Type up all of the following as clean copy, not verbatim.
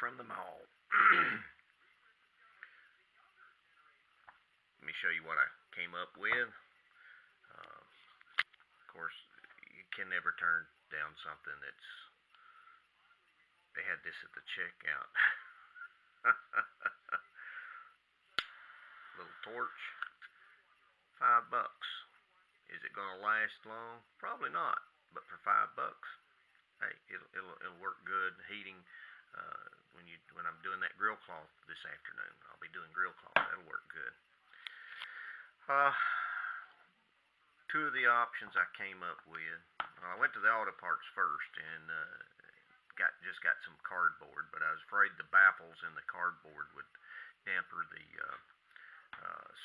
from the mall. Let me show you what I came up with. Of course, you can never turn down something that's... They had this at the checkout. Little torch, $5. Is it gonna last long? Probably not. But for $5, hey, it'll work good heating. When I'm doing that grill cloth this afternoon, I'll be doing grill cloth. That'll work good. Two of the options I came up with. I went to the auto parts first and just got some cardboard, but I was afraid the baffles in the cardboard would damper the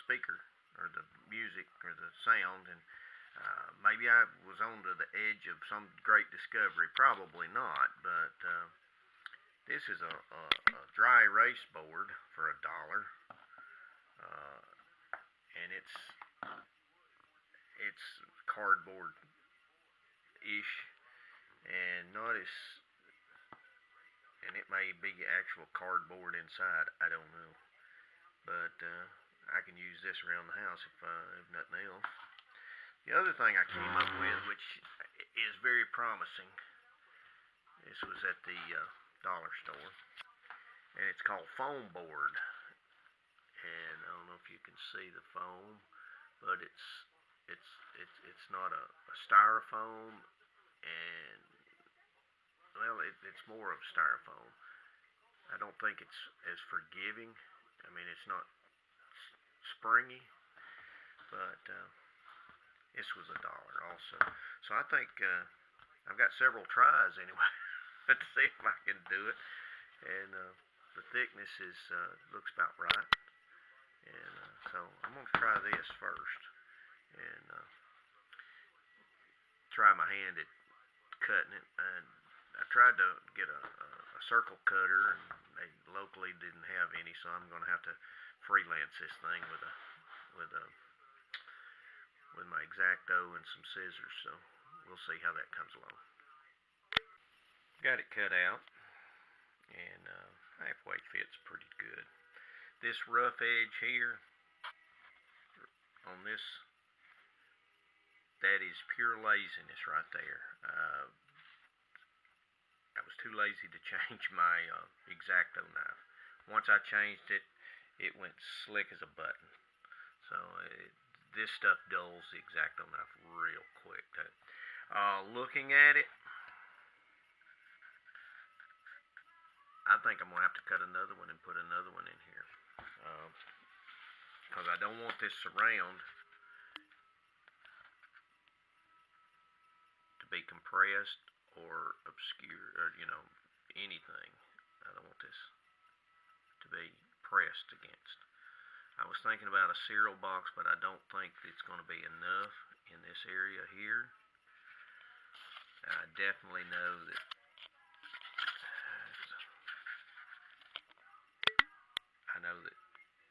speaker or the music or the sound, and maybe I was on to the edge of some great discovery. Probably not, but this is a dry erase board for $1, and it's cardboard-ish, and notice, and it may be actual cardboard inside, I don't know, but I can use this around the house if nothing else. The other thing I came up with, which is very promising, this was at the dollar store, and it's called foam board. And I don't know if you can see the foam, but it's not a styrofoam, and well, it's more of styrofoam. I don't think it's as forgiving. I mean, it's not springy, but this was $1 also. So I think I've got several tries anyway to see if I can do it. And the thickness looks about right. And so I'm going to try this first and try my hand at cutting it. And I tried to get a circle cutter, and they locally didn't have any, so I'm going to have to freelance this thing with my X-Acto and some scissors. So we'll see how that comes along. Got it cut out, and halfway fits pretty good. This rough edge here on this, that is pure laziness right there. I was too lazy to change my X-Acto knife. Once I changed it, it went slick as a button. So this stuff dulls the X-Acto knife real quick. Looking at it, I think I'm going to have to cut another one and put another one in here. Because I don't want this surround to be compressed or obscure, or anything. I don't want this to be pressed against. I was thinking about a cereal box, but I don't think it's going to be enough in this area here. I definitely know that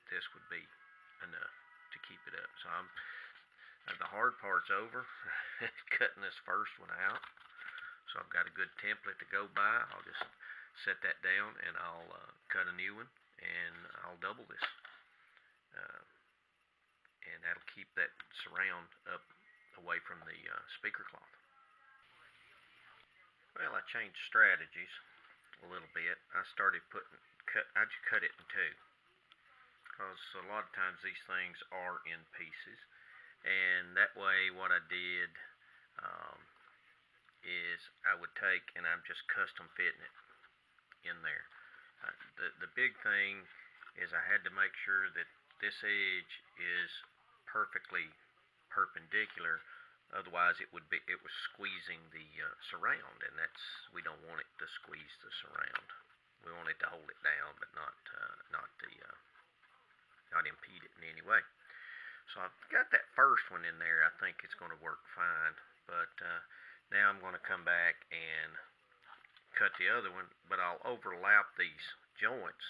this would be enough to keep it up. So the hard part's over. Cutting this first one out. So I've got a good template to go by. I'll just set that down, and I'll cut a new one, and I'll double this. And that'll keep that surround up away from the speaker cloth. Well, I changed strategies a little bit. I started I just cut it in two, because a lot of times these things are in pieces, and that way what I did is I would take, and I'm just custom fitting it in there. The big thing is I had to make sure that this edge is perfectly perpendicular, otherwise it was squeezing the surround, and we don't want it to squeeze the surround. We want it to hold it down, but not impede it in any way. So I've got that first one in there. I think it's going to work fine, but now I'm going to come back and cut the other one, but I'll overlap these joints.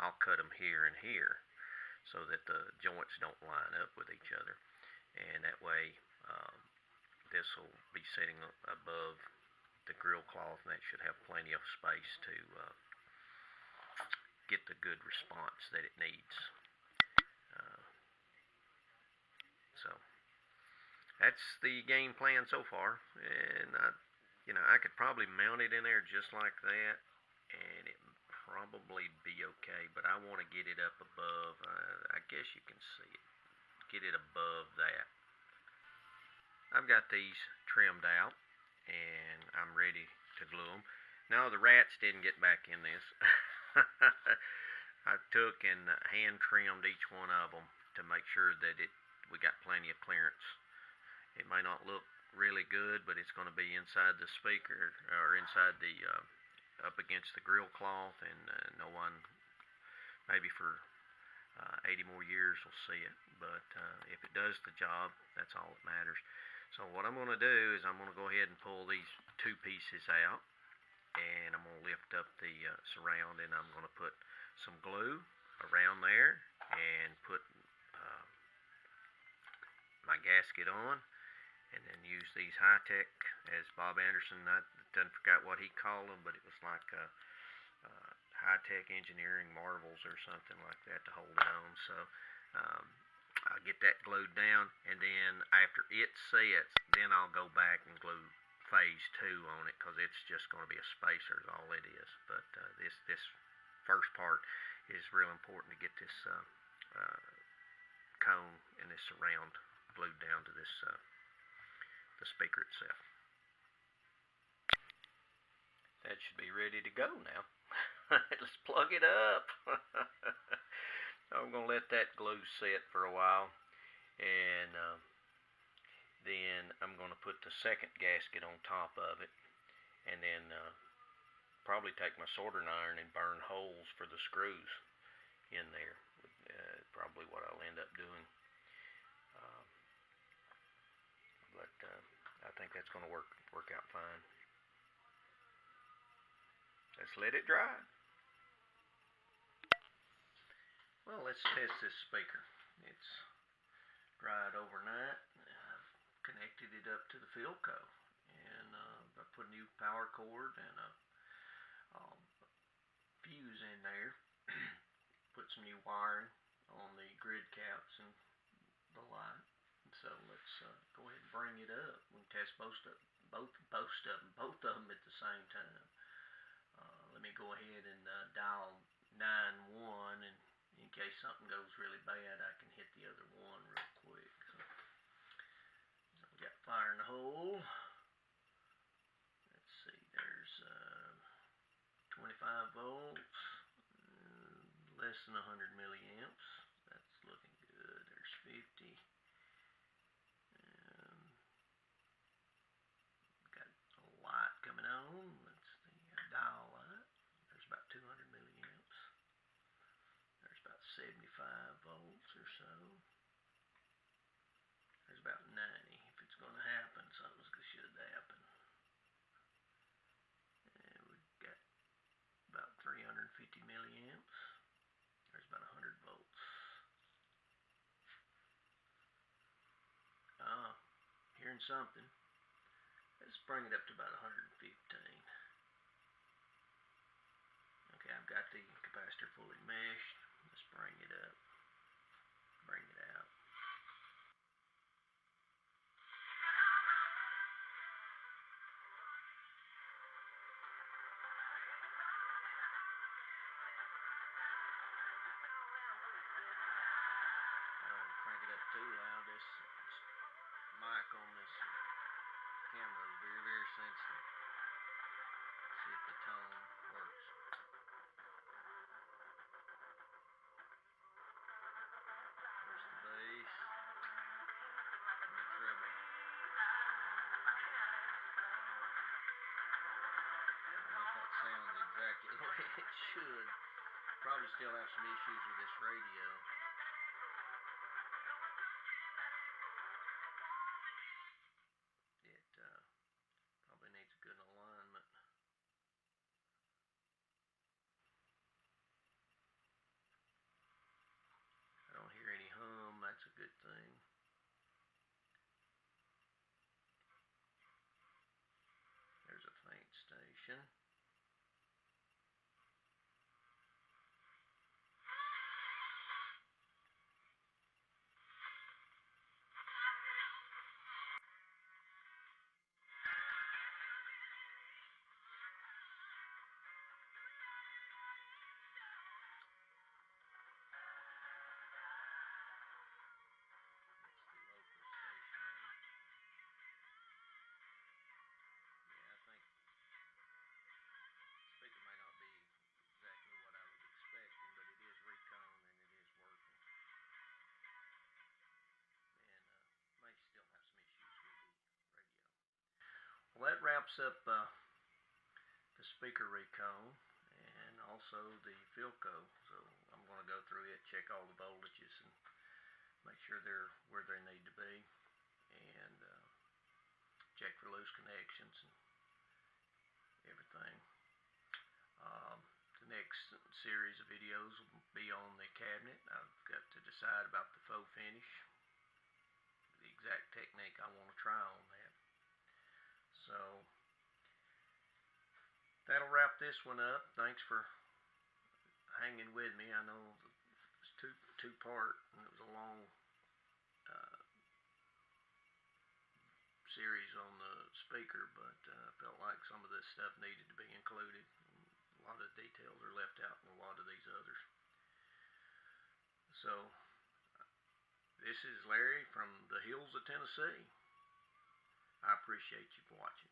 I'll cut them here and here so that the joints don't line up with each other, and that way this will be sitting above the grill cloth, and that should have plenty of space to get the good response that it needs. Uh, so that's the game plan so far, and I could probably mount it in there just like that, and it probably be okay. But I want to get it up above. I guess you can see it. Get it above that. I've got these trimmed out, and I'm ready to glue them. No, the rats didn't get back in this. I took and hand trimmed each one of them to make sure that we got plenty of clearance. It may not look really good, but it's going to be inside the speaker or inside the up against the grill cloth, and no one, maybe for 80 more years, will see it. But if it does the job, that's all that matters. So what I'm going to do is I'm going to go ahead and pull these two pieces out, and I'm going to lift up the surround, and I'm going to put some glue around there and put my gasket on, and then use these high-tech, as Bob Anderson, I done forgot what he called them, but it was like high-tech engineering marvels or something like that to hold it on. So I'll get that glued down, and then after it sets, then I'll go back and glue phase 2 on it, because it's just going to be a spacer is all it is. But this first part is real important to get this cone and this surround glued down to this the speaker itself. That should be ready to go now. Let's plug it up. I'm going to let that glue set for a while, and then I'm going to put the second gasket on top of it, and then probably take my soldering iron and burn holes for the screws in there. Probably what I'll end up doing. But I think that's going to work out fine. Let's let it dry. Well, let's test this speaker. It's dried overnight. I've connected it up to the Philco, and I put a new power cord and a fuse in there. Put some new wiring on the grid caps and the light. So let's go ahead and bring it up. We can test both of them at the same time. Let me go ahead and dial 9-1, and in case something goes really bad, I can hit the other one real quick. So we got fire in the hole. Let's see, there's 25 volts, less than 100 milliamps. That's looking good. There's 50. Got a light coming on. That's the dial light. There's about 200 milliamps. There's about 75 volts or so. There's about 90. If it's going to happen, something should happen. And we've got about 350 milliamps. There's about 100 volts. Hearing something. Let's bring it up to about 115. Okay, I've got the capacitor fully meshed. Let's bring it up. Bring it out. Crank it up too loud. This mic on this camera is very, very sensitive. Let's see if the tone works. There's the bass and the treble. I don't know if that sounds exactly the way it should. Probably still have some issues with this radio. Probably needs good alignment. I don't hear any hum. That's a good thing. There's a faint station. wraps up the speaker Recone and also the Philco. So I'm going to go through it, check all the voltages, and make sure they're where they need to be, and check for loose connections and everything. The next series of videos will be on the cabinet. I've got to decide about the faux finish, the exact technique I want to try on that. So that'll wrap this one up. Thanks for hanging with me. I know it's two part, and it was a long series on the speaker, but I felt like some of this stuff needed to be included. A lot of details are left out in a lot of these others. So this is Larry from the hills of Tennessee. I appreciate you for watching.